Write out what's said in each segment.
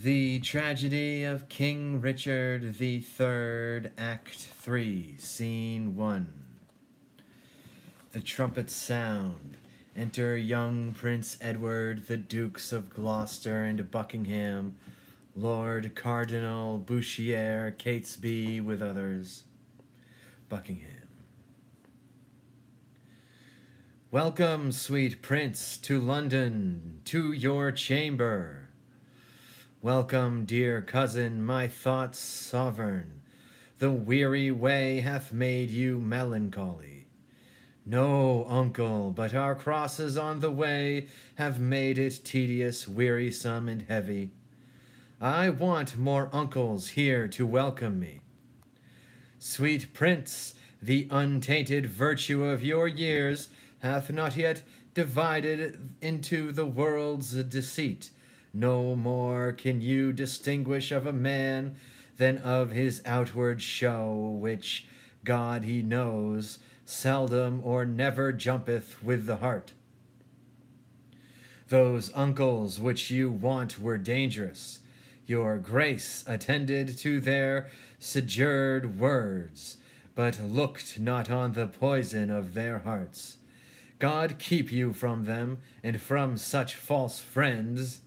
The Tragedy of King Richard the Third, Act 3, Scene 1. The trumpets sound. Enter young Prince Edward, the Dukes of Gloucester and Buckingham, Lord Cardinal Bouchier, Catesby, with others. Buckingham. Welcome, sweet prince, to London, to your chamber. Welcome, dear cousin, my thoughts sovereign. The weary way hath made you melancholy. No, uncle, but our crosses on the way have made it tedious, wearisome, and heavy. I want more uncles here to welcome me. Sweet prince, the untainted virtue of your years hath not yet divided into the world's deceit. No more can you distinguish of a man than of his outward show, which, God he knows, seldom or never jumpeth with the heart. Those uncles which you want were dangerous. Your grace attended to their sejur'd words, but looked not on the poison of their hearts. God keep you from them, and from such false friends.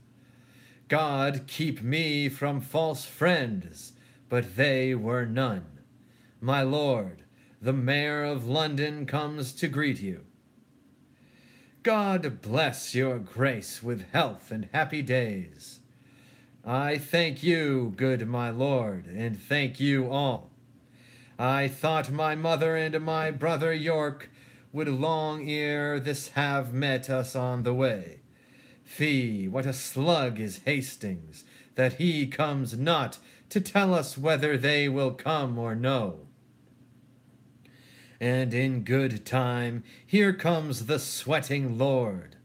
God keep me from false friends, but they were none. My lord, the Mayor of London comes to greet you. God bless your grace with health and happy days. I thank you, good my lord, and thank you all. I thought my mother and my brother York would long ere this have met us on the way. Fie, what a slug is Hastings, that he comes not to tell us whether they will come or no. And in good time, here comes the sweating lord.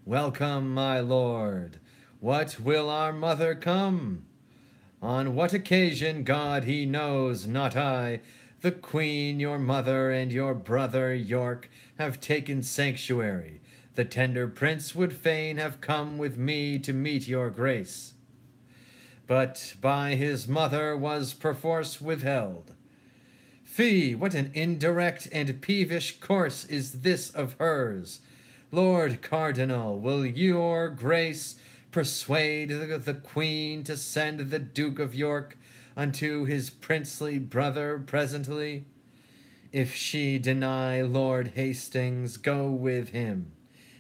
Welcome, my lord. What will our mother come? On what occasion, God he knows, not I. The queen, your mother, and your brother York have taken sanctuary. The tender prince would fain have come with me to meet your grace, but by his mother was perforce withheld. Fie, what an indirect and peevish course is this of hers! Lord Cardinal, will your grace persuade the queen to send the Duke of York unto his princely brother presently? If she deny Lord Hastings, go with him,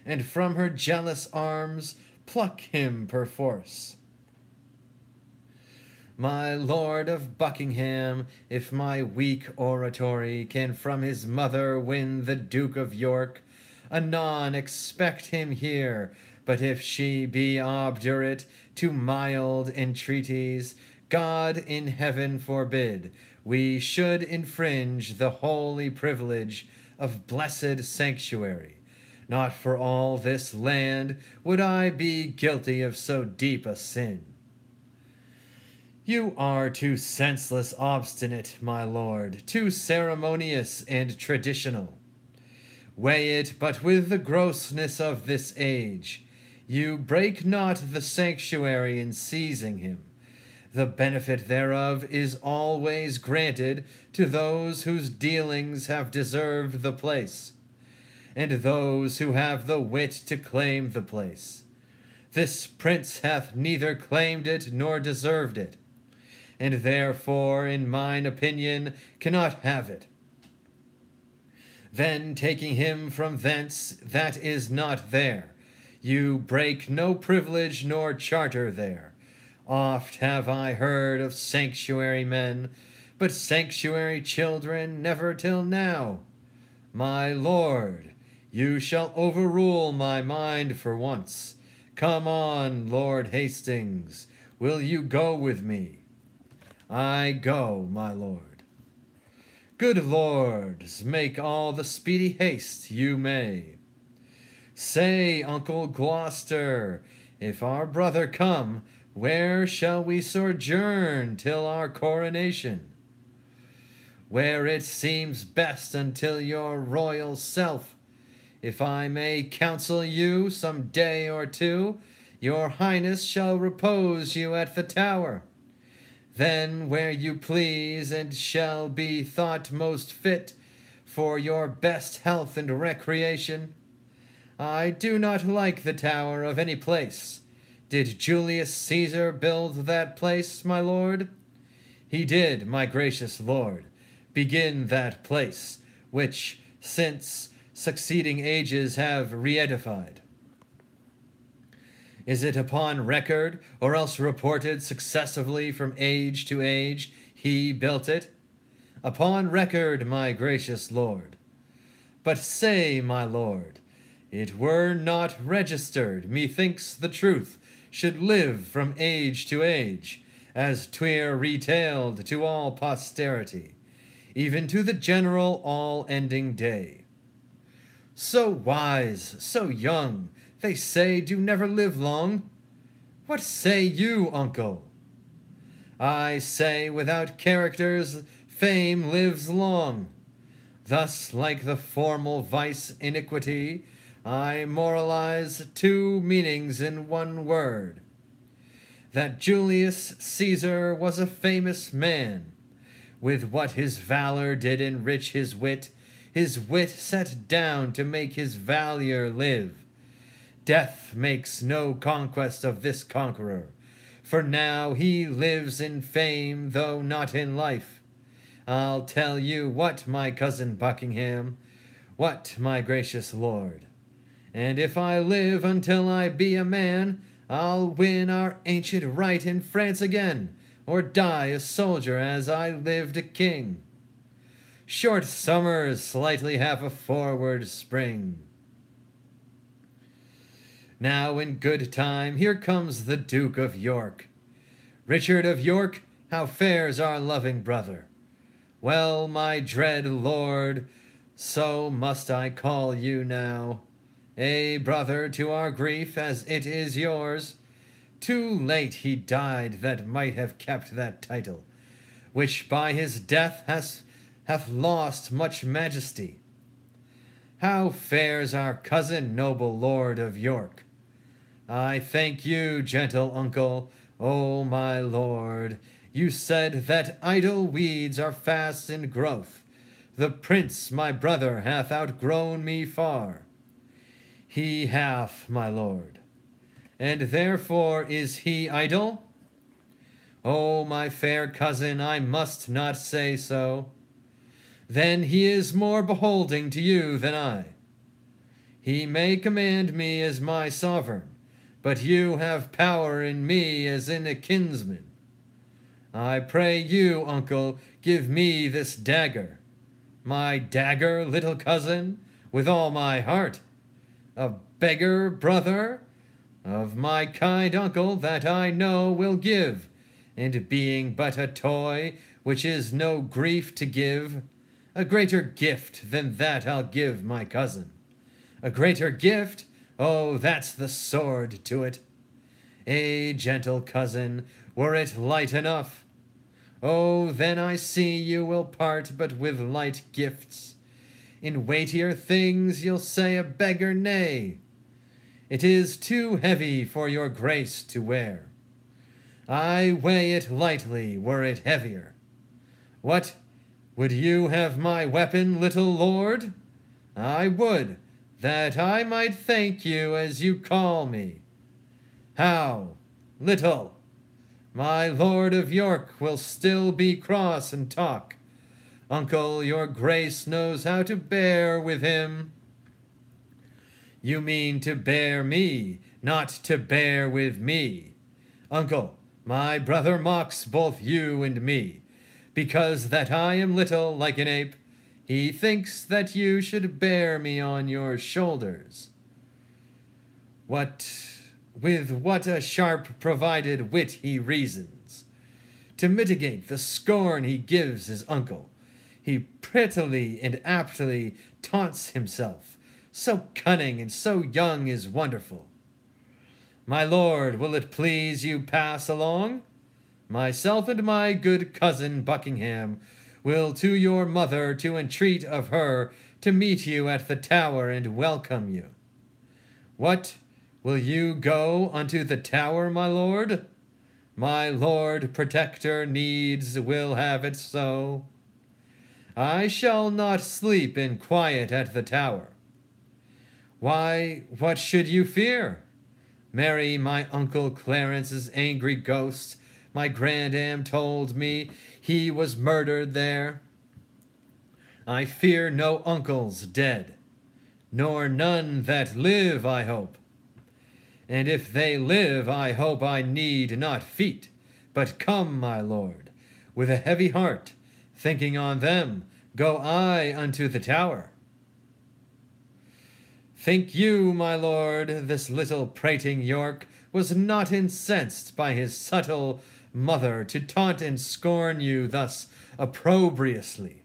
and from her jealous arms pluck him perforce. My Lord of Buckingham, if my weak oratory can from his mother win the Duke of York, anon expect him here. But if she be obdurate to mild entreaties, God in heaven forbid we should infringe the holy privilege of blessed sanctuary. Not for all this land would I be guilty of so deep a sin. You are too senseless, obstinate, my lord, too ceremonious and traditional. Weigh it but with the grossness of this age. You break not the sanctuary in seizing him. The benefit thereof is always granted to those whose dealings have deserved the place, and those who have the wit to claim the place. This prince hath neither claimed it nor deserved it, and therefore, in mine opinion, cannot have it. Then taking him from thence that is not there, you break no privilege nor charter there. Oft have I heard of sanctuary men, but sanctuary children never till now. My lord, you shall overrule my mind for once. Come on, Lord Hastings, will you go with me? I go, my lord. Good lords, make all the speedy haste you may. Say, Uncle Gloucester, if our brother come, where shall we sojourn till our coronation? Where it seems best until your royal self. If I may counsel you some day or two, your highness shall repose you at the Tower. Then where you please, and shall be thought most fit for your best health and recreation. I do not like the Tower of any place. Did Julius Caesar build that place, my lord? He did, my gracious lord, begin that place, which, since succeeding ages have re-edified. Is it upon record, or else reported successively from age to age, he built it? Upon record, my gracious lord. But say, my lord, it were not registered, methinks the truth should live from age to age, as 'twere retailed to all posterity, even to the general all-ending day. So wise, so young, they say do never live long. What say you, uncle? I say without characters fame lives long. Thus, like the formal vice iniquity, I moralize two meanings in one word. That Julius Caesar was a famous man. With what his valor did enrich his wit set down to make his valour live. Death makes no conquest of this conqueror, for now he lives in fame, though not in life. I'll tell you what, my cousin Buckingham, what, my gracious lord, and if I live until I be a man, I'll win our ancient right in France again, or die a soldier as I lived a king. Short summers slightly have a forward spring. Now in good time here comes the Duke of York. Richard of York, how fares our loving brother? Well, my dread lord, so must I call you now. A brother to our grief as it is yours. Too late he died that might have kept that title, which by his death hath lost much majesty. How fares our cousin, noble Lord of York? I thank you, gentle uncle, O my lord. You said that idle weeds are fast in growth. The prince, my brother, hath outgrown me far. He hath, my lord. And therefore is he idle? O my fair cousin, I must not say so. Then he is more beholding to you than I. He may command me as my sovereign, but you have power in me as in a kinsman. I pray you, uncle, give me this dagger. My dagger, little cousin, with all my heart. A beggar, brother, of my kind uncle that I know will give, and being but a toy, which is no grief to give, a greater gift than that I'll give my cousin. A greater gift? Oh, that's the sword to it. Gentle cousin, were it light enough. Oh, then I see you will part but with light gifts. In weightier things you'll say a beggar nay. It is too heavy for your grace to wear. I weigh it lightly were it heavier. What, would you have my weapon, little lord? I would, that I might thank you as you call me. How, little? My Lord of York will still be cross and talk. Uncle, your grace knows how to bear with him. You mean to bear me, not to bear with me. Uncle, my brother mocks both you and me, because that I am little like an ape. He thinks that you should bear me on your shoulders. With what a sharp provided wit he reasons. To mitigate the scorn he gives his uncle, he prettily and aptly taunts himself. So cunning and so young is wonderful. My lord, will it please you pass along? Myself and my good cousin Buckingham will to your mother to entreat of her to meet you at the Tower and welcome you. What, Will you go unto the tower, my lord? My lord protector needs will have it so. I shall not sleep in quiet at the tower. Why, what should you fear? Marry, my uncle Clarence's angry ghost, my grandam told me he was murdered there. I fear no uncles dead, nor none that live, I hope. And if they live, I hope I need not feet, but come, my lord, with a heavy heart, thinking on them, go I unto the tower. Think you, my lord, this little prating York was not incensed by his subtle mother to taunt and scorn you thus opprobriously?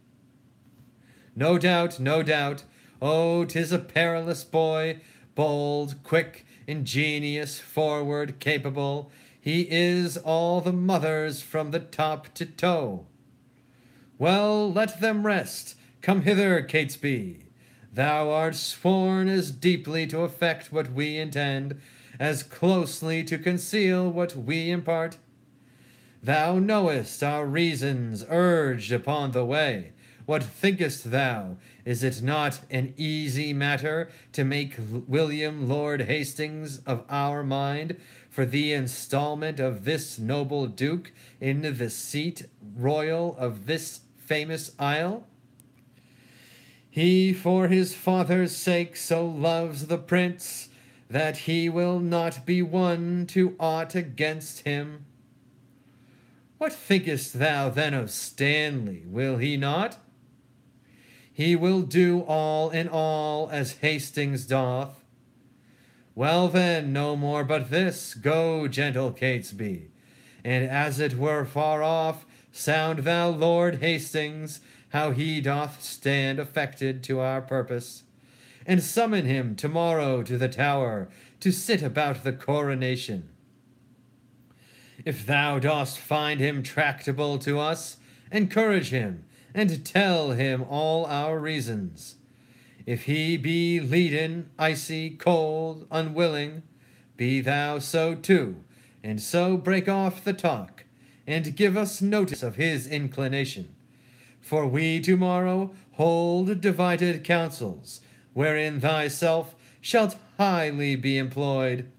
No doubt, no doubt. Oh, 'tis a perilous boy, bold, quick, ingenious, forward, capable. He is all the mothers from the top to toe. Well, let them rest. Come hither, Catesby. Thou art sworn as deeply to effect what we intend, as closely to conceal what we impart. Thou knowest our reasons urged upon the way. What thinkest thou? Is it not an easy matter to make William Lord Hastings of our mind for the installment of this noble duke in the seat royal of this famous isle? He for his father's sake so loves the prince that he will not be won to aught against him. What thinkest thou then of Stanley? Will he not? He will do all in all as Hastings doth. Well then, no more but this. Go, gentle Catesby, and as it were far off, sound thou Lord Hastings, how he doth stand affected to our purpose, and summon him tomorrow to the tower to sit about the coronation. If thou dost find him tractable to us, encourage him, and tell him all our reasons. If he be leaden, icy, cold, unwilling, be thou so too, and so break off the talk, and give us notice of his inclination. For we tomorrow hold divided councils, wherein thyself shalt highly be employed.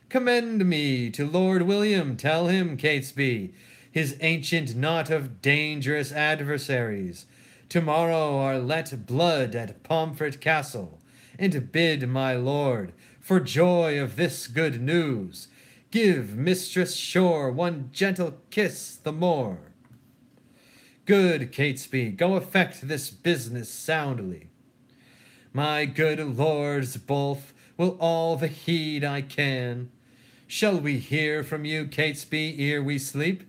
Commend me to Lord William, tell him, Catesby, his ancient knot of dangerous adversaries, tomorrow are let blood at Pomfret Castle, and bid my lord, for joy of this good news, give Mistress Shore one gentle kiss the more. Good Catesby, go effect this business soundly. My good lords both will all the heed I can. Shall we hear from you, Catesby, ere we sleep?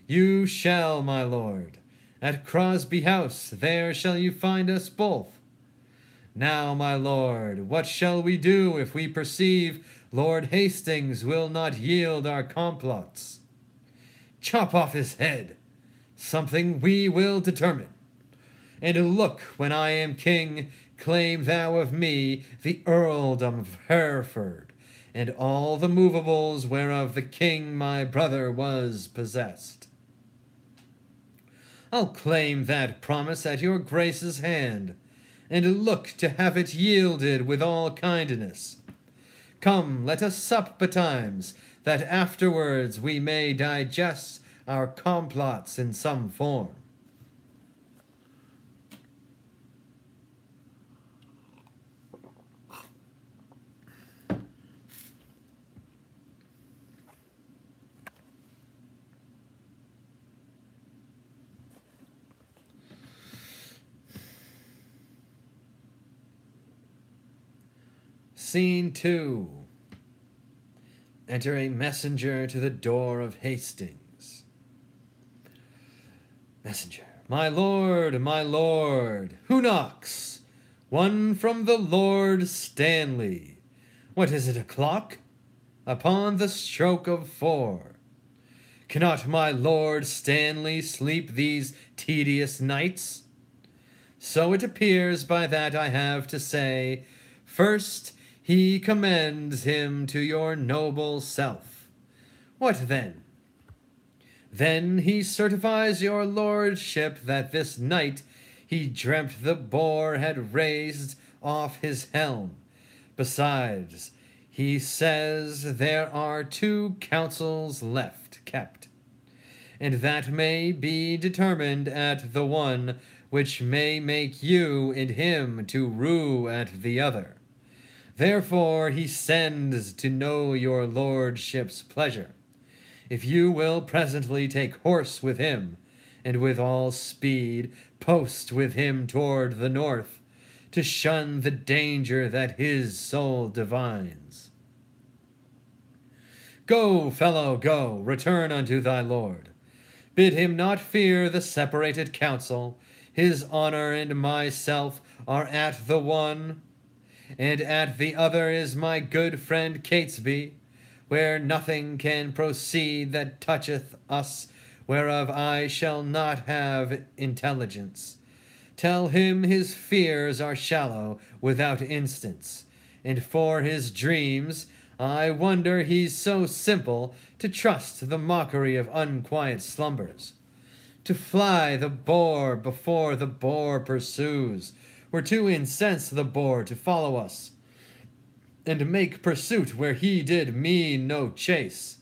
You shall, my lord. At Crosby House, there shall you find us both. Now, my lord, what shall we do if we perceive Lord Hastings will not yield our complots? Chop off his head. Something we will determine. And look, when I am king, claim thou of me the earldom of Hereford, and all the movables whereof the king my brother was possessed. I'll claim that promise at your grace's hand, and look to have it yielded with all kindness. Come, let us sup betimes, that afterwards we may digest our complots in some form. Scene 2. Enter a messenger to the door of Hastings. Messenger. My lord, who knocks? One from the Lord Stanley. What is it, o'clock? Upon the stroke of 4. Cannot my Lord Stanley sleep these tedious nights? So it appears by that I have to say. First, he commends him to your noble self. What then? Then he certifies your lordship that this night he dreamt the boar had raised off his helm. Besides, he says there are 2 councils left kept, and that may be determined at the one, which may make you and him to rue at the other. Therefore he sends to know your lordship's pleasure, if you will presently take horse with him, and with all speed post with him toward the north, to shun the danger that his soul divines. Go, fellow, go, return unto thy lord. Bid him not fear the separated council. His honor and myself are at the one, and at the other is my good friend Catesby, where nothing can proceed that toucheth us, whereof I shall not have intelligence. Tell him his fears are shallow without instance, and for his dreams I wonder he's so simple to trust the mockery of unquiet slumbers. To fly the boar before the boar pursues, were to incense the boar to follow us, and make pursuit where he did mean no chase.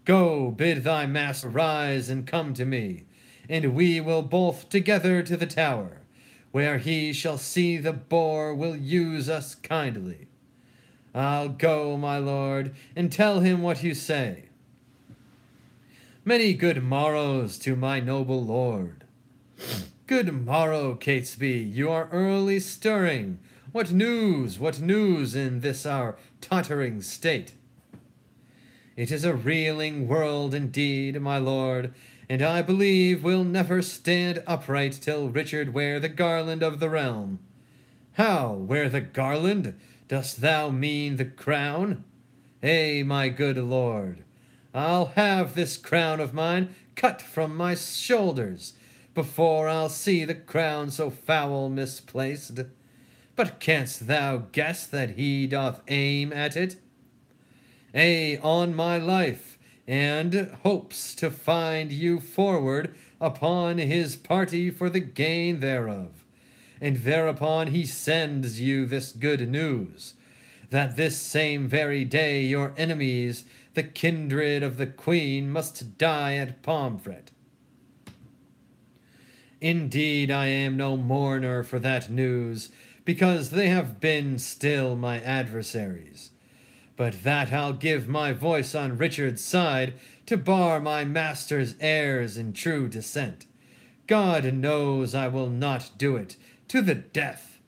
Go, bid thy master rise and come to me, and we will both together to the tower, where he shall see the boar will use us kindly. I'll go, my lord, and tell him what you say. Many good morrows to my noble lord. Good morrow, Catesby, you are early stirring. What news in this our tottering state? It is a reeling world indeed, my lord, and I believe we'll never stand upright till Richard wear the garland of the realm. How, wear the garland? Dost thou mean the crown? My good lord, I'll have this crown of mine cut from my shoulders before I'll see the crown so foul misplaced. But canst thou guess that he doth aim at it? On my life, and hopes to find you forward upon his party for the gain thereof. And thereupon he sends you this good news, that this same very day your enemies, the kindred of the queen, must die at Pomfret. Indeed, I am no mourner for that news, because they have been still my adversaries. But that I'll give my voice on Richard's side, to bar my master's heirs in true descent. God knows I will not do it, to the death.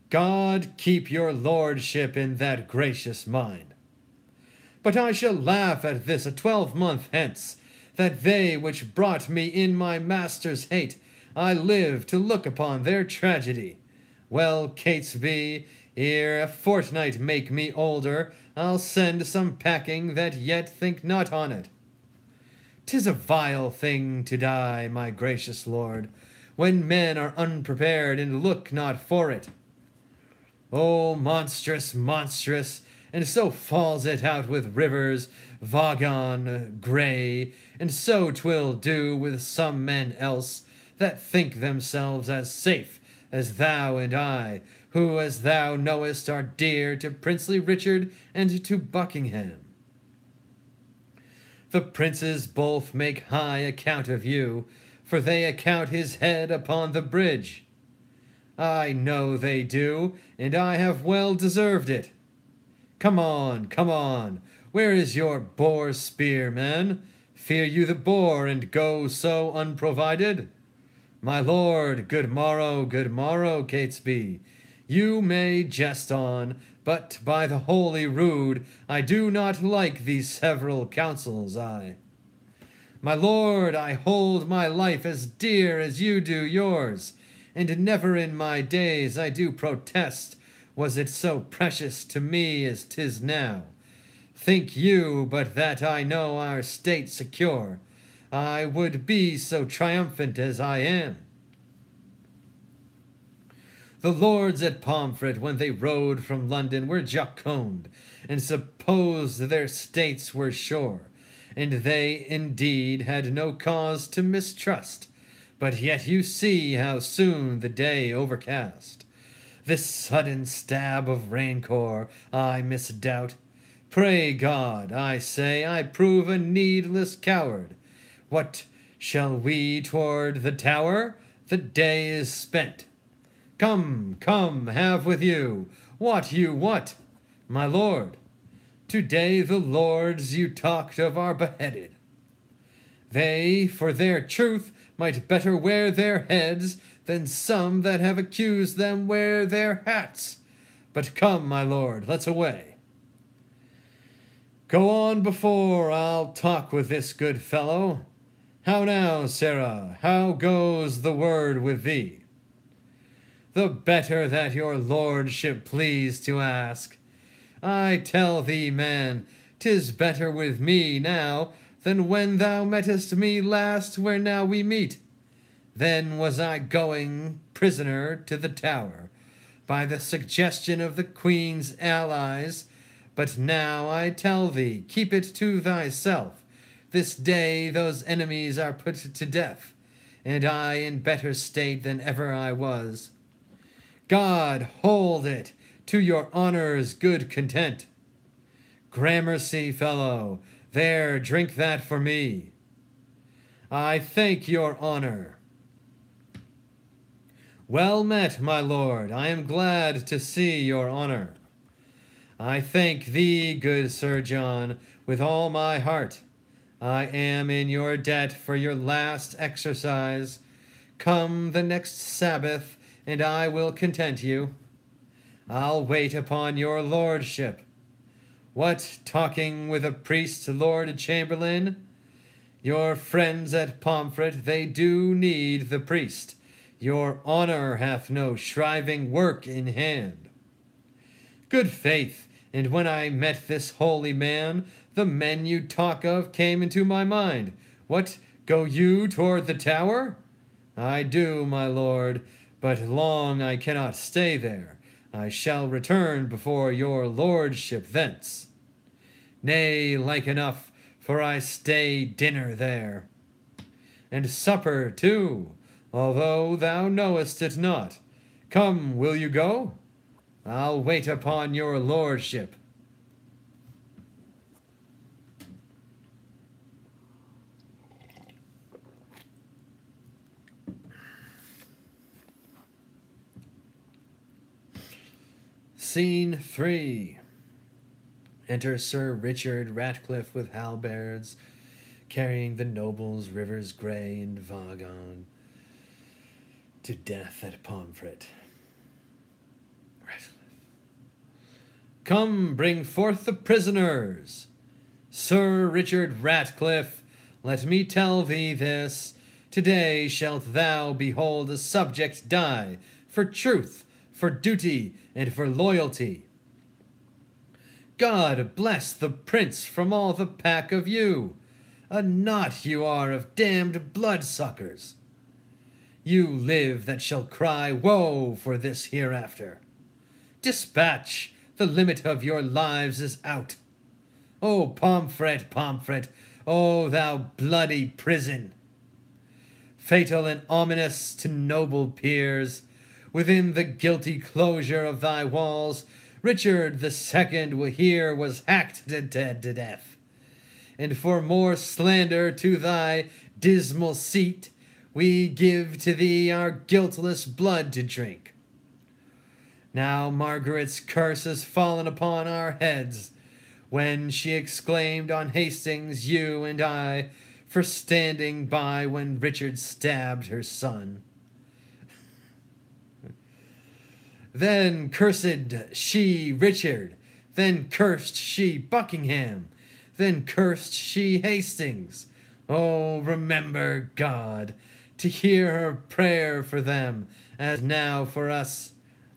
God keep your lordship in that gracious mind. But I shall laugh at this a 12-month hence, that they which brought me in my master's hate, I live to look upon their tragedy. Well, Catesby, ere a fortnight make me older, I'll send some packing that yet think not on it. 'Tis a vile thing to die, my gracious lord, when men are unprepared and look not for it. Oh, monstrous, monstrous, and so falls it out with Rivers, Vaughan, Grey, and so 'twill do with some men else that think themselves as safe as thou and I, who, as thou knowest, are dear to princely Richard and to Buckingham. The princes both make high account of you, for they account his head upon the bridge. I know they do, and I have well deserved it. Come on, where is your boar spear, man? Fear you the boar, and go so unprovided? My lord, good morrow, Catesby. You may jest on, but by the holy rood, I do not like these several counsels, My lord, I hold my life as dear as you do yours, and never in my days, I do protest, was it so precious to me as 'tis now. Think you but that I know our state secure, I would be so triumphant as I am. The lords at Pomfret, when they rode from London, were jocund, and supposed their states were sure, and they indeed had no cause to mistrust. But yet you see how soon the day overcast. This sudden stab of rancor I misdoubt. Pray God, I say, I prove a needless coward. What shall we toward the Tower? The day is spent. Come, come, have with you what you what, my lord. Today the lords you talked of are beheaded. They, for their truth, might better wear their heads than some that have accused them wear their hats. But come, my lord, let's away. Go on before I'll talk with this good fellow. How now, Sarah, how goes the word with thee? The better that your lordship please to ask. I tell thee, man, 'tis better with me now than when thou mettest me last where now we meet. Then was I going prisoner to the Tower, by the suggestion of the Queen's allies, but now I tell thee, keep it to thyself. This day those enemies are put to death, and I in better state than ever I was. God hold it to your honour's good content. Gramercy, fellow, there, drink that for me. I thank your honour. Well met, my lord, I am glad to see your honour. I thank thee, good Sir John, with all my heart. I am in your debt for your last exercise. Come the next Sabbath, and I will content you. I'll wait upon your lordship. What, talking with a priest, Lord Chamberlain? Your friends at Pomfret, they do need the priest. Your honour hath no shriving work in hand. Good faith, and when I met this holy man, the men you talk of came into my mind. What, go you toward the Tower? I do, my lord, but long I cannot stay there. I shall return before your lordship thence. Nay, like enough, for I stay dinner there. And supper too, although thou knowest it not. Come, will you go? I'll wait upon your lordship. Scene 3. Enter Sir Richard Ratcliffe with halberds, carrying the nobles Rivers Grey and Vagon to death at Pomfret. Ratcliffe. Come, bring forth the prisoners. Sir Richard Ratcliffe, let me tell thee this. Today shalt thou behold a subject die for truth, for duty, and for loyalty. God bless the prince from all the pack of you. A knot you are of damned bloodsuckers. You live that shall cry woe for this hereafter. Dispatch, the limit of your lives is out. O Pomfret, Pomfret, O thou bloody prison! Fatal and ominous to noble peers, within the guilty closure of thy walls, Richard the Second here was hacked to death. And for more slander to thy dismal seat, we give to thee our guiltless blood to drink. Now Margaret's curse has fallen upon our heads, when she exclaimed on Hastings, you and I, for standing by when Richard stabbed her son. Then cursed she Richard, then cursed she Buckingham, then cursed she Hastings. Oh, remember, God, to hear her prayer for them, as now for us,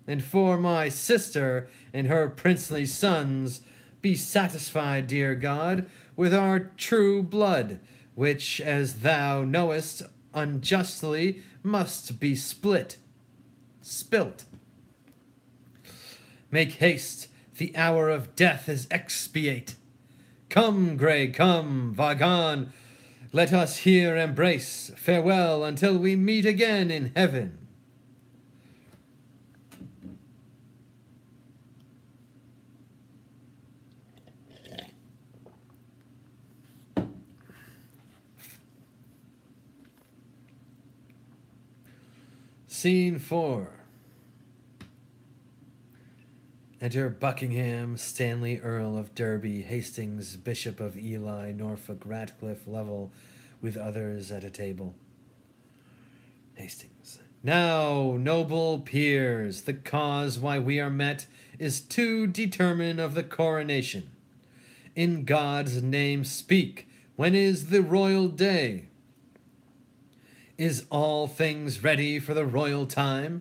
and for my sister and her princely sons. Be satisfied, dear God, with our true blood, which, as thou knowest, unjustly must be spilt. Make haste, the hour of death is expiate. Come, Grey, come, Vagon, let us here embrace. Farewell until we meet again in heaven. Scene 4. Enter Buckingham, Stanley, Earl of Derby, Hastings, Bishop of Ely, Norfolk, Ratcliffe, Lovell, with others at a table. Hastings. Now, noble peers, the cause why we are met is to determine of the coronation. In God's name speak, when is the royal day? Is all things ready for the royal time?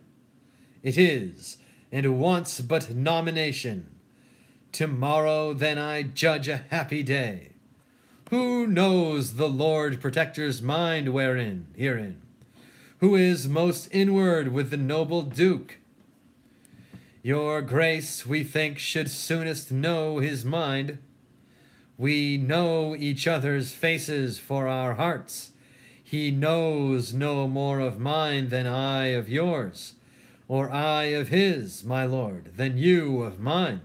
It is, and wants but nomination. Tomorrow then I judge a happy day. Who knows the Lord Protector's mind herein? Who is most inward with the noble Duke? Your Grace, we think, should soonest know his mind. We know each other's faces for our hearts. He knows no more of mine than I of yours, or I of his, my lord, than you of mine.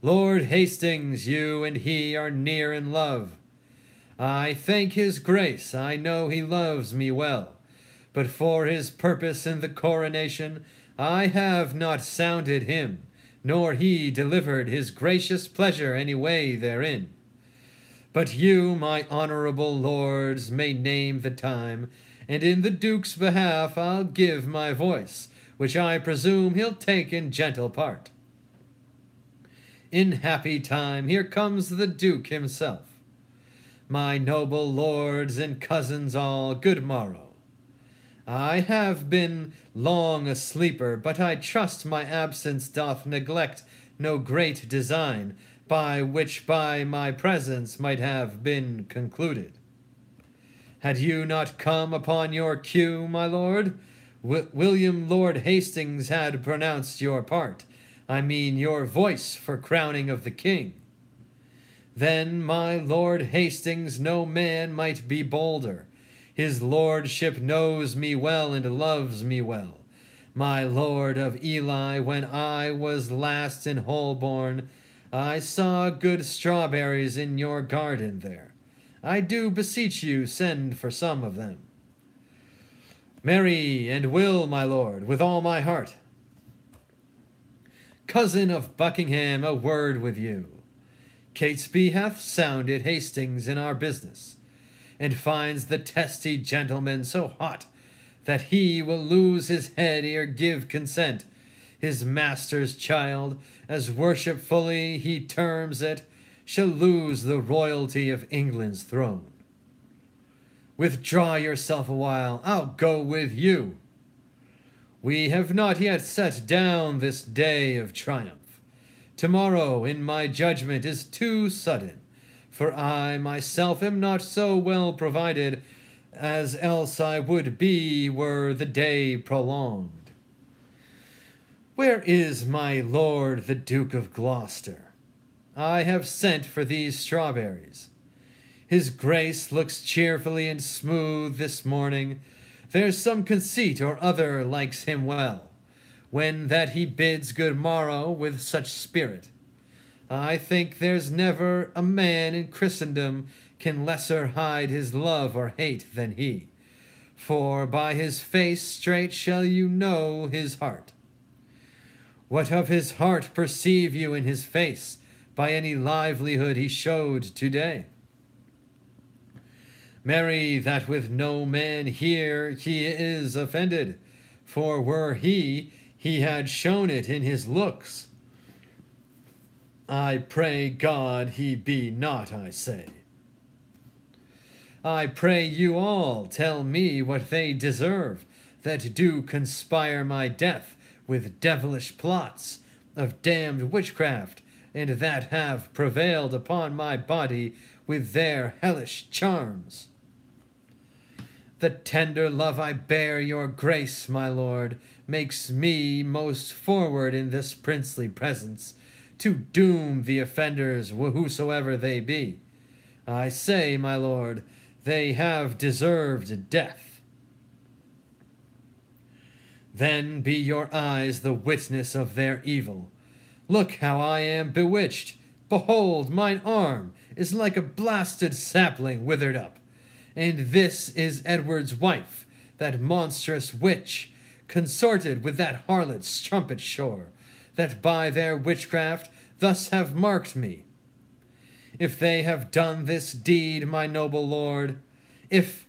Lord Hastings, you and he are near in love. I thank his grace, I know he loves me well, but for his purpose in the coronation I have not sounded him, nor he delivered his gracious pleasure any way therein. But you, my honorable lords, may name the time, and in the Duke's behalf I'll give my voice, which I presume he'll take in gentle part. In happy time here comes the Duke himself. My noble lords and cousins all, good morrow. I have been long a sleeper, but I trust my absence doth neglect no great design, by which by my presence might have been concluded. Had you not come upon your cue, my lord, William Lord Hastings had pronounced your part, I mean your voice for crowning of the king. Then my Lord Hastings no man might be bolder. His lordship knows me well and loves me well. My lord of Ely, when I was last in Holborn, I saw good strawberries in your garden there. I do beseech you send for some of them. Marry and will, my lord, with all my heart. Cousin of Buckingham, a word with you. Catesby hath sounded Hastings in our business, and finds the testy gentleman so hot that he will lose his head ere give consent. His master's child, as worshipfully he terms it, shall lose the royalty of England's throne. Withdraw yourself a while, I'll go with you. We have not yet set down this day of triumph. Tomorrow, in my judgment, is too sudden, for I myself am not so well provided as else I would be were the day prolonged. Where is my lord the Duke of Gloucester? I have sent for these strawberries. His grace looks cheerfully and smooth this morning. There's some conceit or other likes him well, when that he bids good morrow with such spirit. I think there's never a man in Christendom can lesser hide his love or hate than he, for by his face straight shall you know his heart. What of his heart perceive you in his face, by any livelihood he showed today? Marry, that with no man here he is offended, for were he had shown it in his looks. I pray God he be not, I say. I pray you all tell me what they deserve, that do conspire my death with devilish plots of damned witchcraft, and that have prevailed upon my body with their hellish charms. The tender love I bear your grace, my lord, makes me most forward in this princely presence, to doom the offenders whosoever they be. I say, my lord, they have deserved death. Then be your eyes the witness of their evil. Look how I am bewitched. Behold, mine arm is like a blasted sapling withered up. And this is Edward's wife, that monstrous witch, consorted with that harlot Strumpetshore, that by their witchcraft thus have marked me. If they have done this deed, my noble lord, if,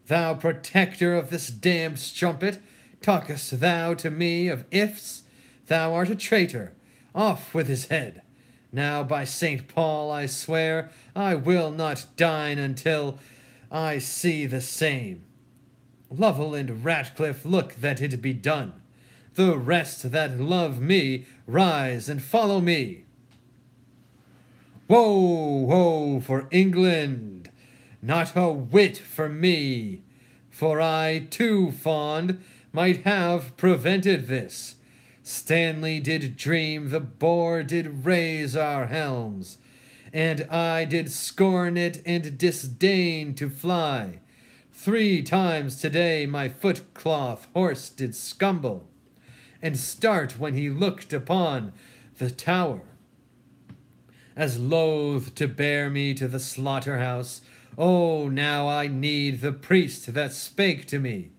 thou protector of this damned strumpet, talkest thou to me of ifs, thou art a traitor, off with his head. Now by St. Paul I swear, I will not dine until I see the same. Lovell and Ratcliffe, look that it be done. The rest that love me, rise and follow me. Woe, woe for England, not a whit for me, for I too fond might have prevented this. Stanley did dream the boar did raise our helms, and I did scorn it and disdain to fly. 3 times today my footcloth horse did scumble, and start when he looked upon the tower, as loath to bear me to the slaughterhouse. Oh, now I need the priest that spake to me.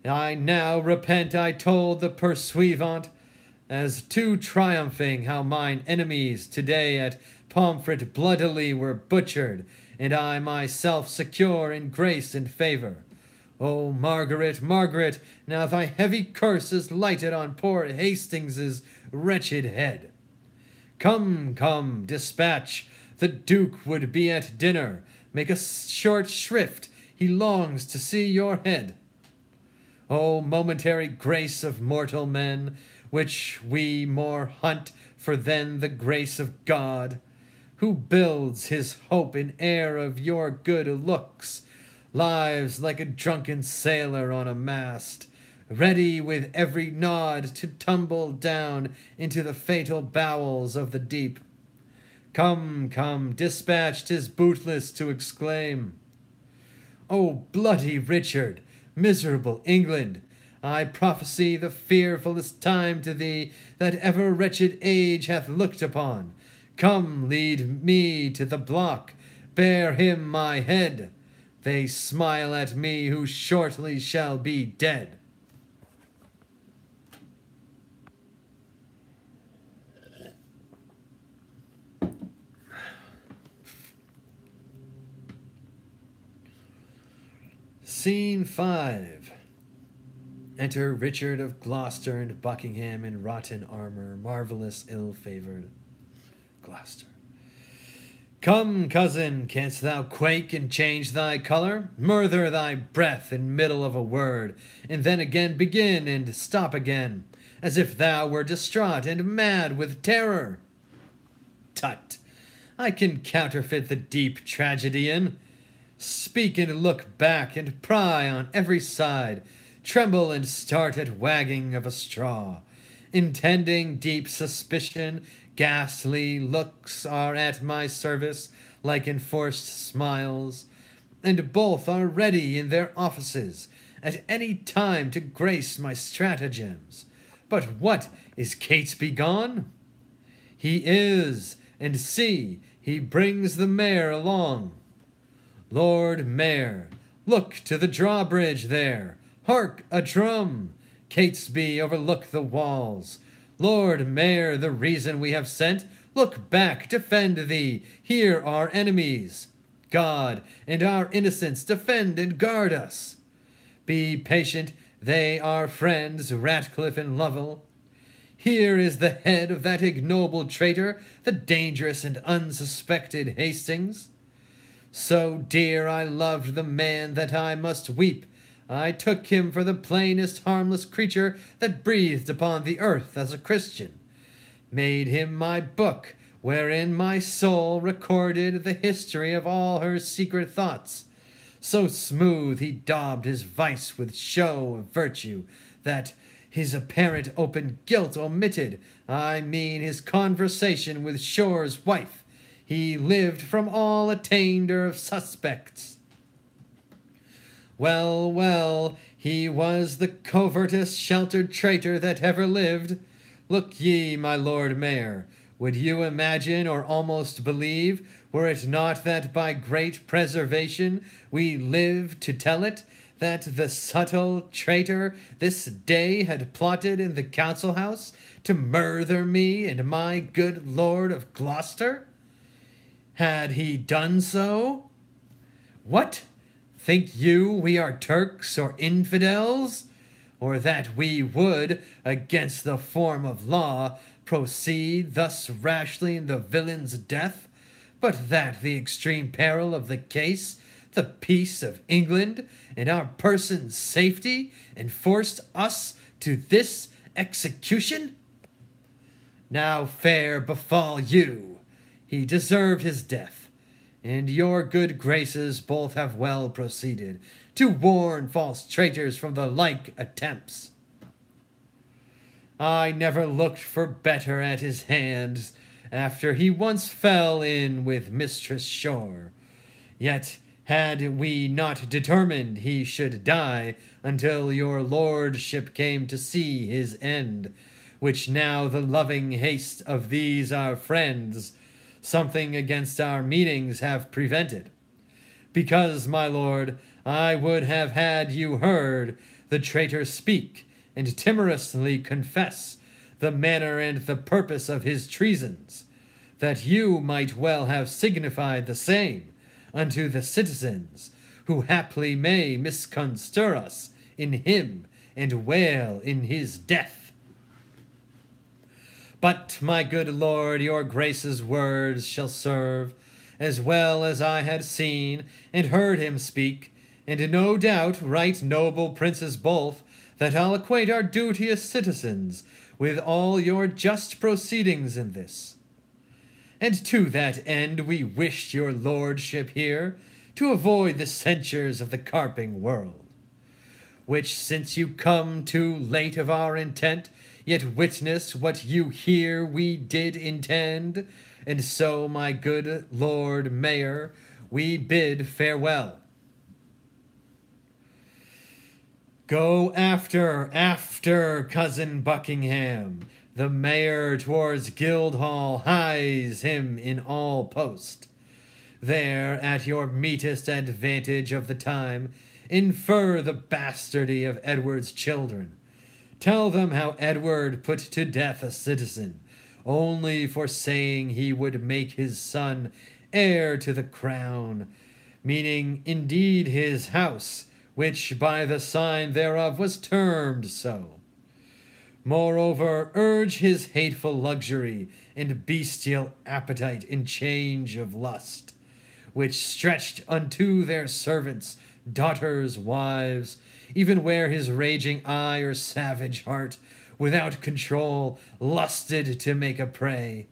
I now repent I told the pursuivant, as too triumphing, how mine enemies today at Pomfret bloodily were butchered, and I myself secure in grace and favour. O Margaret, Margaret, now thy heavy curse is lighted on poor Hastings's wretched head. Come, come, dispatch, the Duke would be at dinner. Make a short shrift, he longs to see your head. O momentary grace of mortal men, which we more hunt for than the grace of God, who builds his hope in air of your good looks, lives like a drunken sailor on a mast, ready with every nod to tumble down into the fatal bowels of the deep. Come, come, dispatched his bootless to exclaim, O bloody Richard, miserable England, I prophesy the fearfullest time to thee that ever wretched age hath looked upon. Come, lead me to the block, bear him my head. They smile at me who shortly shall be dead. Scene 5. Enter Richard of Gloucester and Buckingham in rotten armour, marvellous ill-favoured. Gloucester. Come, cousin, canst thou quake and change thy colour? Murther thy breath in middle of a word, and then again begin and stop again, as if thou were distraught and mad with terror. Tut! I can counterfeit the deep tragedian. Speak and look back and pry on every side, tremble and start at wagging of a straw. Intending deep suspicion, ghastly looks are at my service like enforced smiles, and both are ready in their offices at any time to grace my stratagems. But what, is Catesby gone? He is, and see, he brings the mayor along. Lord Mayor, look to the drawbridge there. Hark, a drum! Catesby, overlook the walls. Lord Mayor, the reason we have sent, look back, defend thee. Here are enemies. God and our innocents defend and guard us. Be patient, they are friends, Ratcliffe and Lovell. Here is the head of that ignoble traitor, the dangerous and unsuspected Hastings. So dear I loved the man that I must weep. I took him for the plainest harmless creature that breathed upon the earth as a Christian. Made him my book, wherein my soul recorded the history of all her secret thoughts. So smooth he daubed his vice with show of virtue, that his apparent open guilt omitted, I mean his conversation with Shore's wife, he lived from all attainder of suspects. Well, well, he was the covertest sheltered traitor that ever lived. Look ye, my Lord Mayor, would you imagine or almost believe, were it not that by great preservation we live to tell it, that the subtle traitor this day had plotted in the council house to murther me and my good Lord of Gloucester? Had he done so? What? Think you we are Turks or infidels? Or that we would, against the form of law, proceed thus rashly in the villain's death, but that the extreme peril of the case, the peace of England, and our person's safety, enforced us to this execution? Now fair befall you. He deserved his death, and your good graces both have well proceeded to warn false traitors from the like attempts. I never looked for better at his hands after he once fell in with Mistress Shore. Yet had we not determined he should die until your lordship came to see his end, which now the loving haste of these our friends something against our meetings have prevented. Because, my lord, I would have had you heard the traitor speak and timorously confess the manner and the purpose of his treasons, that you might well have signified the same unto the citizens, who haply may misconstrue us in him and wail in his death. But, my good lord, your grace's words shall serve, as well as I had seen and heard him speak, and no doubt right noble princes both, that I'll acquaint our duteous citizens with all your just proceedings in this. And to that end we wished your lordship here to avoid the censures of the carping world, which since you come too late of our intent, yet witness what you hear we did intend, and so, my good Lord Mayor, we bid farewell. Go after, cousin Buckingham. The mayor towards Guildhall hies him in all post. There, at your meetest advantage of the time, infer the bastardy of Edward's children. Tell them how Edward put to death a citizen, only for saying he would make his son heir to the crown, meaning indeed his house, which by the sign thereof was termed so. Moreover, urge his hateful luxury and bestial appetite in change of lust, which stretched unto their servants, daughters, wives, even where his raging eye or savage heart, without control, lusted to make a prey.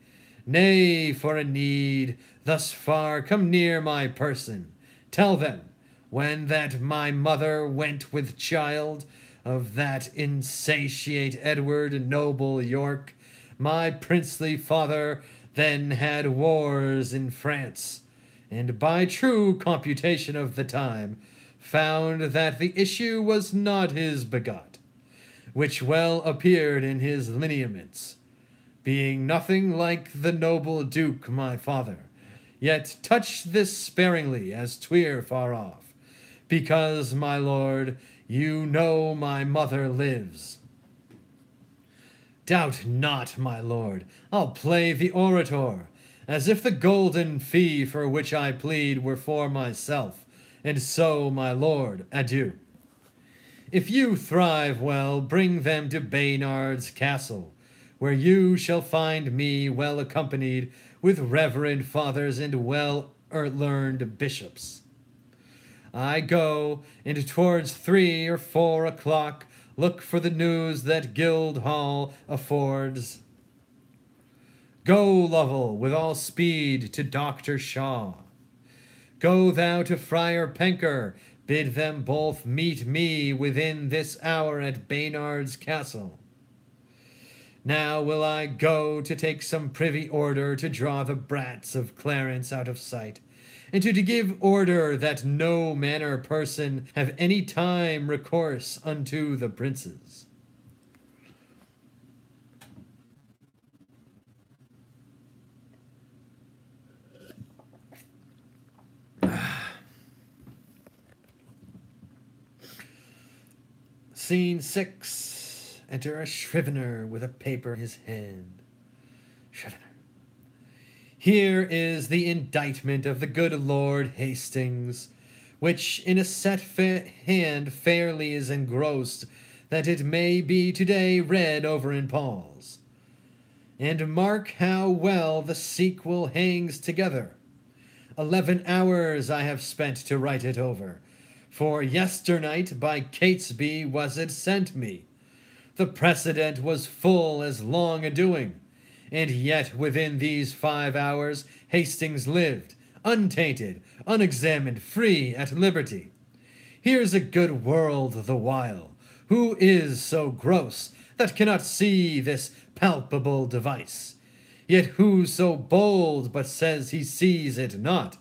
Nay, for a need, thus far come near my person. Tell them, when that my mother went with child, of that insatiate Edward noble York, my princely father then had wars in France, and by true computation of the time, found that the issue was not his begot, which well appeared in his lineaments, being nothing like the noble Duke my father, yet touch this sparingly as 'twere far off, because, my lord, you know my mother lives. Doubt not, my lord, I'll play the orator, as if the golden fee for which I plead were for myself, and so, my lord, adieu. If you thrive well, bring them to Baynard's castle, where you shall find me well accompanied with reverend fathers and well-learned bishops. I go, and towards 3 or 4 o'clock look for the news that Guildhall affords. Go, Lovell, with all speed to Dr. Shaw. Go thou to Friar Penker, bid them both meet me within this hour at Baynard's castle. Now will I go to take some privy order to draw the brats of Clarence out of sight, and to give order that no manner person have any time recourse unto the princes. Scene 6. Enter a scrivener with a paper in his hand. Scrivener. Here is the indictment of the good Lord Hastings, which in a set hand fairly is engrossed, that it may be today read over in Paul's. And mark how well the sequel hangs together. 11 hours I have spent to write it over, for yesternight by Catesby was it sent me. The precedent was full as long a-doing, and yet within these 5 hours Hastings lived, untainted, unexamined, free, at liberty. Here's a good world the while. Who is so gross that cannot see this palpable device? Yet who so bold but says he sees it not?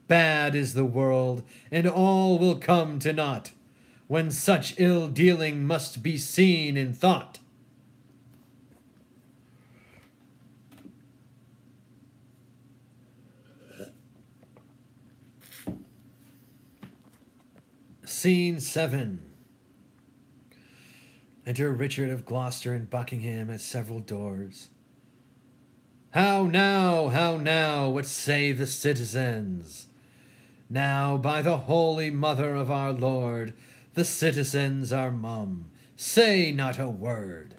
Bad is the world, and all will come to naught, when such ill-dealing must be seen in thought. Scene 7. Enter Richard of Gloucester and Buckingham at several doors. How now, what say the citizens? Now, by the Holy Mother of our Lord, the citizens are mum, say not a word,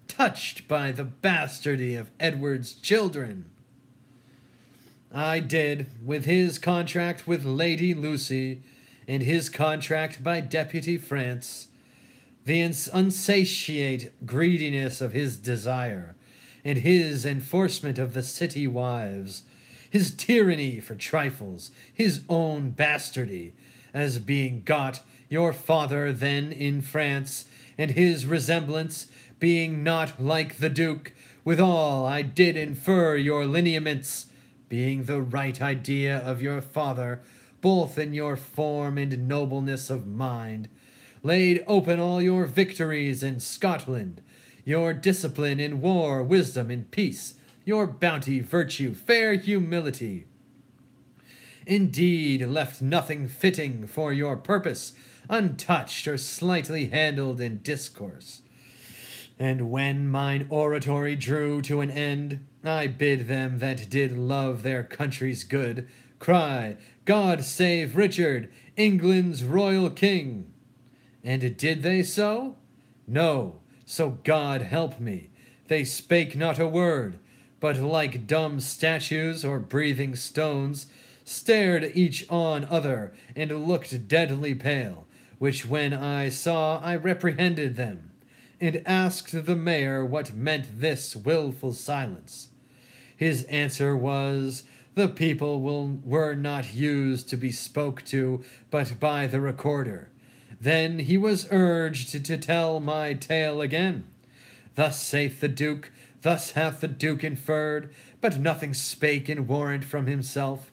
touched by the bastardy of Edward's children. I did, with his contract with Lady Lucy, and his contract by Deputy France, the unsatiate greediness of his desire, and his enforcement of the city wives, his tyranny for trifles, his own bastardy, as being got your father then in France, and his resemblance being not like the Duke, withal I did infer your lineaments, being the right idea of your father, both in your form and nobleness of mind, laid open all your victories in Scotland, your discipline in war, wisdom in peace, your bounty, virtue, fair humility. Indeed, left nothing fitting for your purpose, untouched or slightly handled in discourse. And when mine oratory drew to an end, I bid them that did love their country's good cry, God save Richard, England's royal king. And did they so? No, so God help me. They spake not a word, but like dumb statues or breathing stones, stared each on other, and looked deadly pale, which when I saw, I reprehended them, and asked the mayor what meant this wilful silence. His answer was, the people were not used to be spoke to, but by the recorder. Then he was urged to tell my tale again. Thus saith the Duke, thus hath the Duke inferred, but nothing spake in warrant from himself.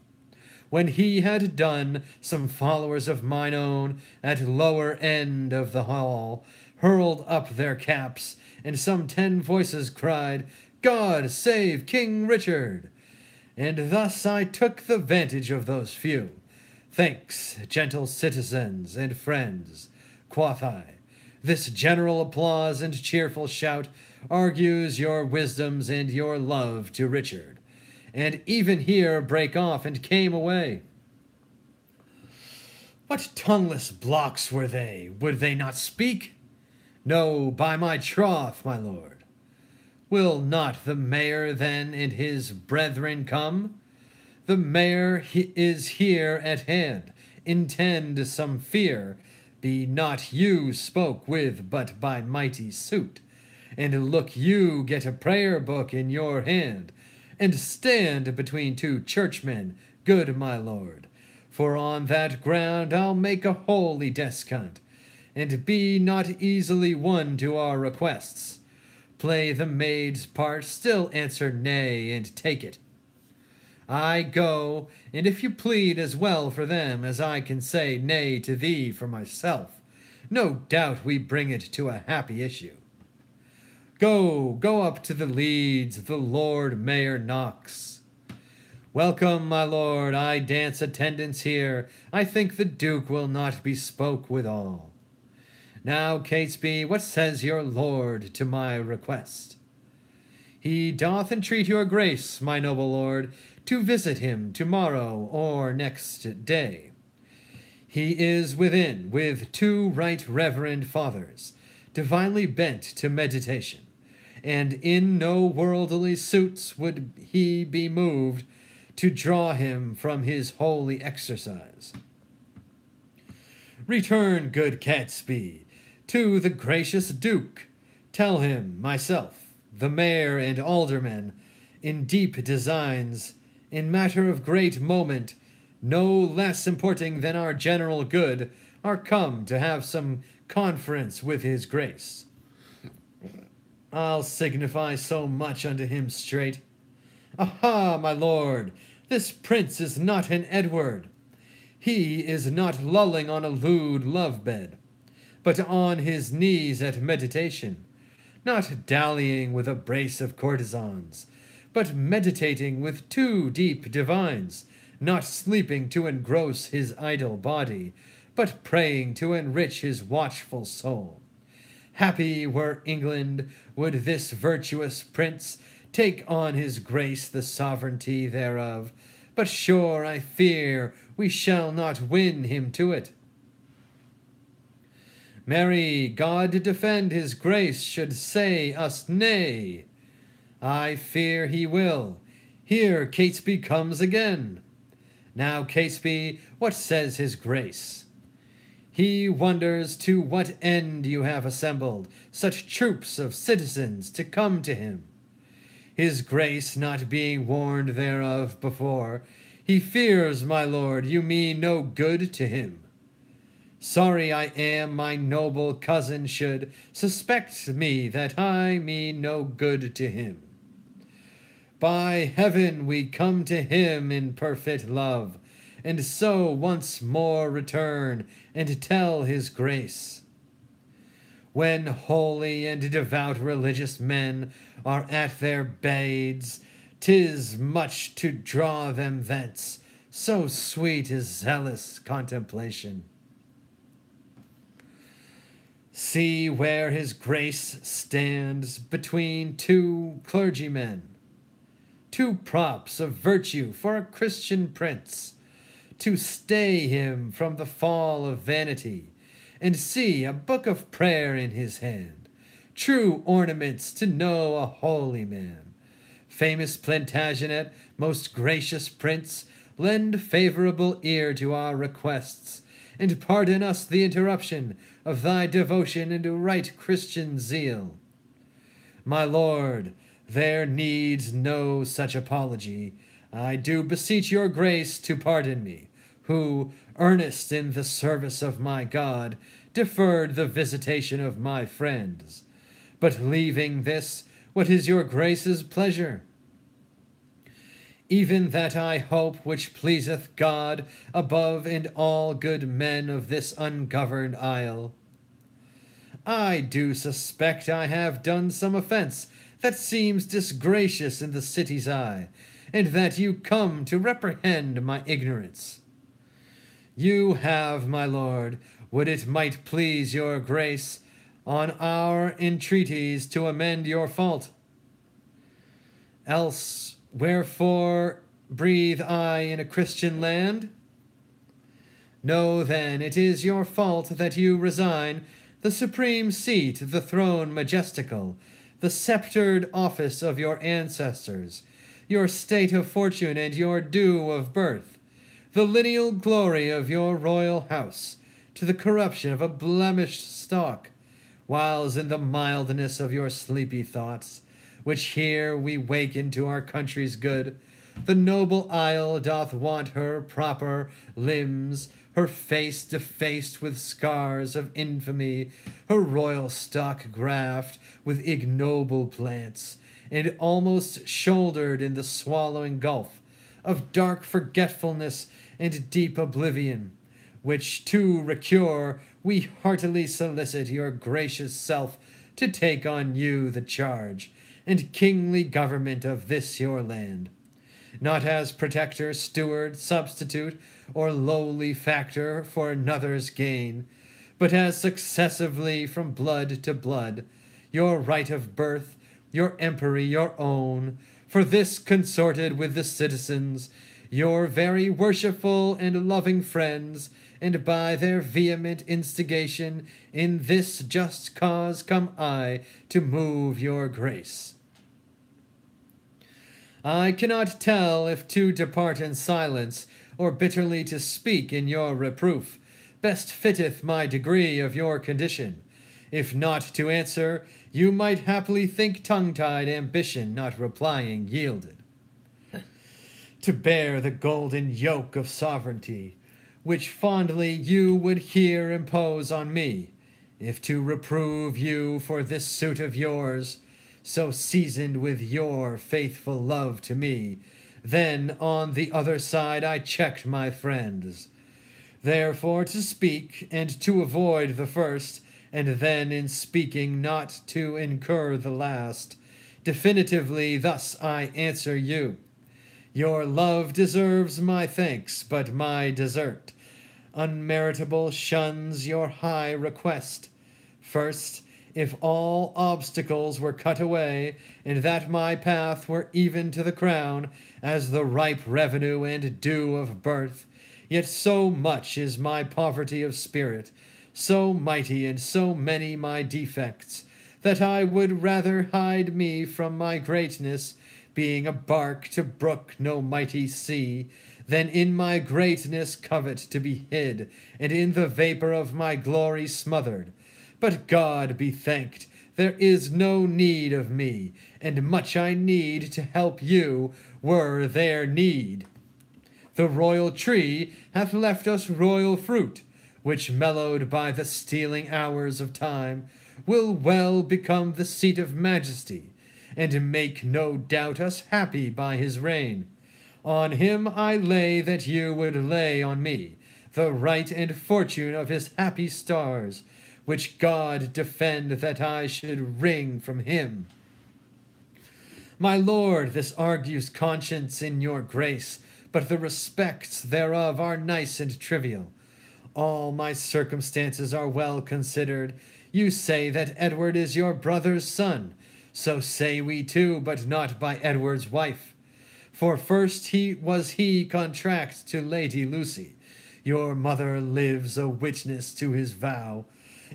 When he had done, some followers of mine own, at lower end of the hall, hurled up their caps, and some 10 voices cried, God save King Richard! And thus I took the vantage of those few. Thanks, gentle citizens and friends, quoth I. This general applause and cheerful shout argues your wisdoms and your love to Richard, and even here break off and came away. What tongueless blocks were they? Would they not speak? No, by my troth, my lord. Will not the mayor then and his brethren come? The mayor is here at hand. Intend some fear. Be not you spoke with, but by mighty suit. And look you get a prayer book in your hand, and stand between 2 churchmen, good my lord. For on that ground I'll make a holy descant, and be not easily won to our requests. Play the maid's part, still answer nay, and take it. I go, and if you plead as well for them as I can say nay to thee for myself, no doubt we bring it to a happy issue. Go up to the Leads, the Lord Mayor knocks. Welcome, my lord, I dance attendance here. I think the Duke will not be spoke withal. Now, Catesby, what says your lord to my request? He doth entreat your grace, my noble lord, to visit him tomorrow or next day. He is within, with 2 right reverend fathers, divinely bent to meditation, and in no worldly suits would he be moved to draw him from his holy exercise. Return, good Catesby, to the gracious Duke. Tell him, myself, the mayor and aldermen, in deep designs, in matter of great moment, no less importing than our general good, are come to have some conference with his grace. I'll signify so much unto him straight. Aha, my lord, this prince is not an Edward. He is not lulling on a lewd love-bed, but on his knees at meditation, not dallying with a brace of courtesans, but meditating with 2 deep divines, not sleeping to engross his idle body, but praying to enrich his watchful soul. Happy were England, would this virtuous prince take on his grace the sovereignty thereof, but sure I fear we shall not win him to it. Marry, God defend his grace should say us nay. I fear he will. Here Catesby comes again. Now, Catesby, what says his grace? He wonders to what end you have assembled such troops of citizens to come to him. His grace not being warned thereof before, he fears, my lord, you mean no good to him. Sorry I am my noble cousin should suspect me that I mean no good to him. By heaven we come to him in perfect love, and so once more return and tell his grace. When holy and devout religious men are at their beads, 'tis much to draw them thence, so sweet is zealous contemplation. See where his grace stands between 2 clergymen, 2 props of virtue for a Christian prince, to stay him from the fall of vanity, and see a book of prayer in his hand, true ornaments to know a holy man. Famous Plantagenet, most gracious prince, lend favorable ear to our requests, and pardon us the interruption of thy devotion and right Christian zeal. My lord, there needs no such apology. I do beseech your grace to pardon me, who, earnest in the service of my God, deferred the visitation of my friends. But leaving this, what is your grace's pleasure? Even that I hope which pleaseth God above and all good men of this ungoverned isle. I do suspect I have done some offence that seems disgracious in the city's eye, and that you come to reprehend my ignorance. You have, my lord, would it might please your grace, on our entreaties to amend your fault. Else, wherefore breathe I in a Christian land? Know then it is your fault that you resign the supreme seat, the throne majestical, the sceptred office of your ancestors, your state of fortune and your due of birth, the lineal glory of your royal house, to the corruption of a blemished stock, whiles in the mildness of your sleepy thoughts, which here we waken to our country's good, The noble isle doth want her proper limbs, her face defaced with scars of infamy, her royal stock graft with ignoble plants, and almost shouldered in the swallowing gulf of dark forgetfulness and deep oblivion, which to recure we heartily solicit your gracious self to take on you the charge and kingly government of this your land, not as protector, steward, substitute, or lowly factor for another's gain, but as successively from blood to blood, your right of birth, your empery, your own, for this consorted with the citizens, your very worshipful and loving friends, and by their vehement instigation in this just cause come I to move your grace. I cannot tell if to depart in silence, or bitterly to speak in your reproof, best fitteth my degree of your condition. If not to answer, you might haply think tongue-tied ambition not replying yielded. To bear the golden yoke of sovereignty, which fondly you would here impose on me, if to reprove you for this suit of yours, so seasoned with your faithful love to me, then on the other side I checked my friends. Therefore to speak, and to avoid the first, and then in speaking not to incur the last, definitively thus I answer you. Your love deserves my thanks, but my desert, unmeritable, shuns your high request. First, if all obstacles were cut away, and that my path were even to the crown, as the ripe revenue and dew of birth, yet so much is my poverty of spirit, so mighty and so many my defects, that I would rather hide me from my greatness, being a bark to brook no mighty sea, than in my greatness covet to be hid, and in the vapor of my glory smothered. But God be thanked, there is no need of me, and much I need to help you, were there need. The royal tree hath left us royal fruit, which, mellowed by the stealing hours of time, will well become the seat of majesty, and make no doubt us happy by his reign. On him I lay that you would lay on me the right and fortune of his happy stars, which God defend that I should wring from him. My lord, this argues conscience in your grace, but the respects thereof are nice and trivial. All my circumstances are well considered. You say that Edward is your brother's son. So say we too, but not by Edward's wife. For first he contract to Lady Lucy. Your mother lives a witness to his vow,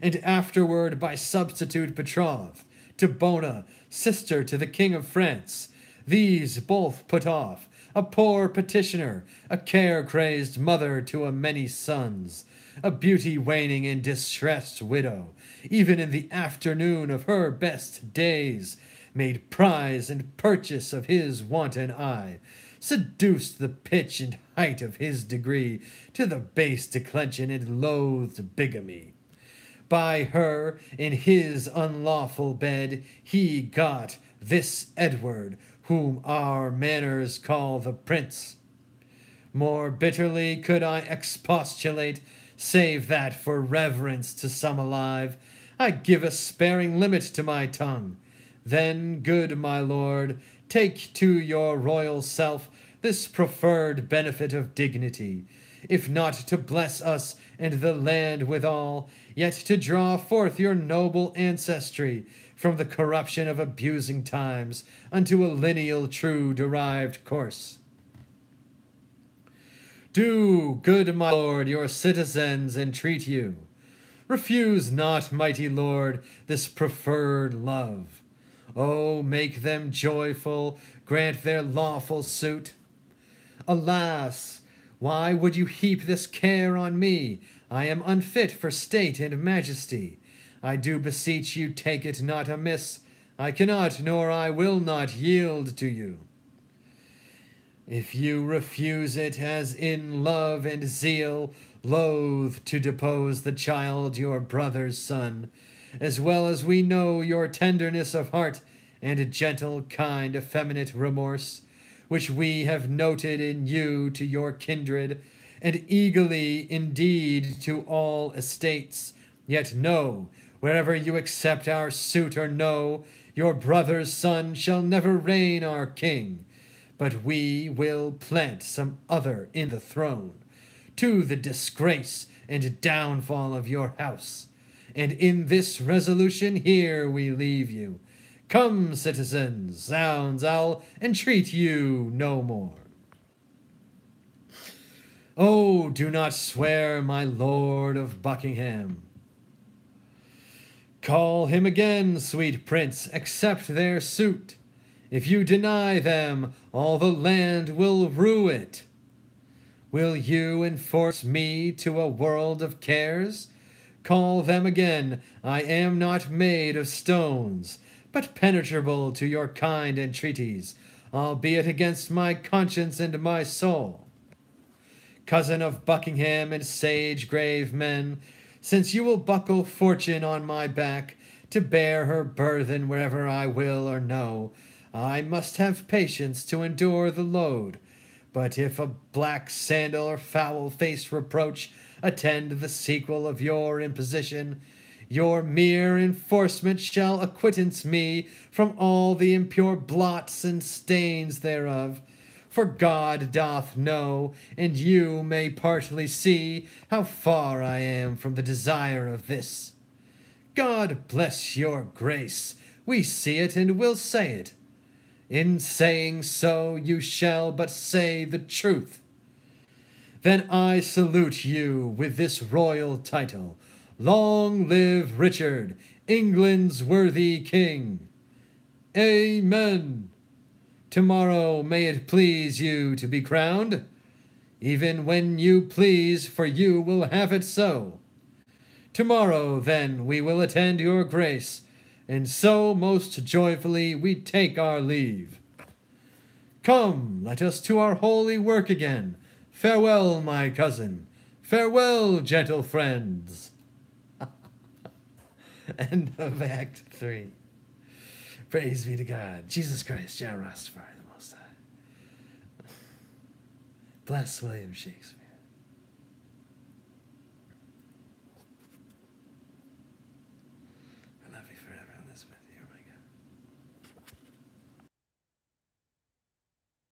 and afterward by substitute betrothed to Bona, sister to the King of France. These both put off, a poor petitioner, a care-crazed mother to a many sons, a beauty-waning and distressed widow, even in the afternoon of her best days, made prize and purchase of his wanton eye, seduced the pitch and height of his degree to the base declension and loathed bigamy. By her, in his unlawful bed, he got this Edward, whom our manners call the prince. More bitterly could I expostulate, save that for reverence to some alive, I give a sparing limit to my tongue. Then, good my lord, take to your royal self this preferred benefit of dignity, if not to bless us and the land withal, yet to draw forth your noble ancestry from the corruption of abusing times unto a lineal true derived course. Do, good my lord, your citizens entreat you. Refuse not, mighty lord, this preferred love. Oh, make them joyful, grant their lawful suit. Alas, why would you heap this care on me? I am unfit for state and majesty. I do beseech you take it not amiss. I cannot, nor I will not yield to you. If you refuse it, as in love and zeal, loath to depose the child, your brother's son, as well as we know your tenderness of heart and a gentle, kind, effeminate remorse, which we have noted in you to your kindred, and eagerly indeed to all estates, yet know, wherever you accept our suit or no, your brother's son shall never reign our king, but we will plant some other in the throne, to the disgrace and downfall of your house. And in this resolution here we leave you. Come, citizens, zounds, I'll entreat you no more. Oh, do not swear, my lord of Buckingham. Call him again, sweet prince, accept their suit. If you deny them, all the land will rue it. Will you enforce me to a world of cares? Call them again, I am not made of stones, but penetrable to your kind entreaties, albeit against my conscience and my soul. Cousin of Buckingham and sage grave men, since you will buckle fortune on my back, to bear her burthen wherever I will or no, I must have patience to endure the load. But if a black sandal or foul-faced reproach attend the sequel of your imposition, your mere enforcement shall acquittance me from all the impure blots and stains thereof. For God doth know, and you may partly see, how far I am from the desire of this. God bless your grace, we see it and will say it. In saying so, you shall but say the truth. Then I salute you with this royal title. Long live Richard, England's worthy king. Amen. Tomorrow may it please you to be crowned, even when you please, for you will have it so. Tomorrow, then, we will attend your grace, and so most joyfully we take our leave. Come, let us to our holy work again. Farewell, my cousin. Farewell, gentle friends. End of Act 3. Praise be to God. Jesus Christ, Jah Rastafari, the Most High. Bless William Shakespeare.